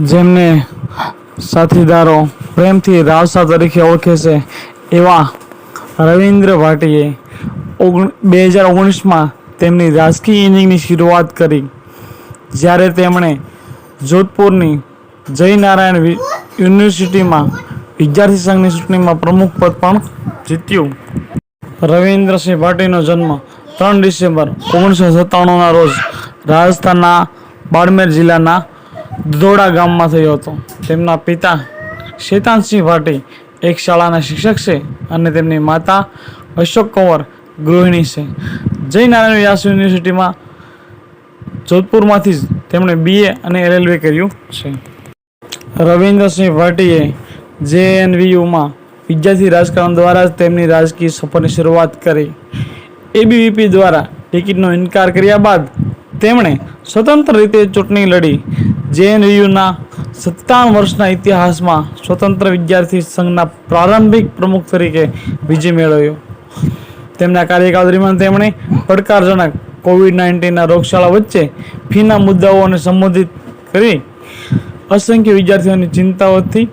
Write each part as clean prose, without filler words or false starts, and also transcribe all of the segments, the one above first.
જેમને સાથીદારો પ્રેમથી રાવસા તરીકે ઓળખે છે એવા રવિન્દ્ર ભાટીએ 2019માં તેમની રાજકીય ઇનિંગની શરૂઆત કરી, જ્યારે તેમણે જોધપુરની જયનારાયણ યુનિવર્સિટીમાં વિદ્યાર્થી સંઘની ચૂંટણીમાં પ્રમુખ પદ પણ જીત્યું. રવિન્દ્રસિંહ ભાટીનો જન્મ 3 ડિસેમ્બર 1997ના રોજ રાજસ્થાનના બાડમેર જિલ્લાના દધોડા ગામમાં થયો હતો. તેમના પિતા શેતાનસિંહ ભાટી એક શાળાના શિક્ષક છે અને તેમની માતા અશોક કંવર ગૃહિણી છે. જયનારાયણ વ્યાસ યુનિવર્સિટીમાં જોધપુરમાંથી જ તેમણે BA અને LLB કર્યું છે. રવિન્દ્રસિંહ ભાટીએ JNVUમાં વિદ્યાર્થી રાજકારણ દ્વારા જ તેમની રાજકીય સફરની શરૂઆત કરી. ABVP દ્વારા ટિકિટનો ઇનકાર કર્યા બાદ તેમણે સ્વતંત્ર રીતે ચૂંટણી લડી JNVUના 57 વર્ષના ઇતિહાસમાં સ્વતંત્ર વિદ્યાર્થી સંઘના પ્રારંભિક પ્રમુખ તરીકે વિજય મેળવ્યો. તેમના કાર્યકાળ દરમિયાન તેમણે પડકારજનક COVID-19ના રોગચાળા વચ્ચે ફીના મુદ્દાઓને સંબોધિત કરી અસંખ્ય વિદ્યાર્થીઓની ચિંતાઓથી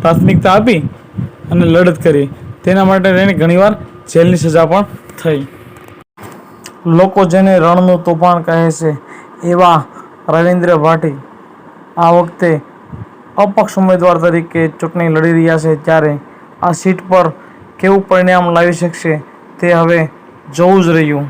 પ્રાથમિકતા આપી અને લડત કરી. તેના માટે તેને ઘણીવાર જેલની સજા પણ થઈ. લોકો જેને રણનું તોફાન કહે છે એવા રવિન્દ્ર ભાટી આ વખતે અપક્ષ ઉમેદવાર તરીકે ચૂંટણી લડી રહ્યા છે, ત્યારે આ સીટ પર કેવું પરિણામ લાવી શકશે તે હવે જોવું જ રહ્યું.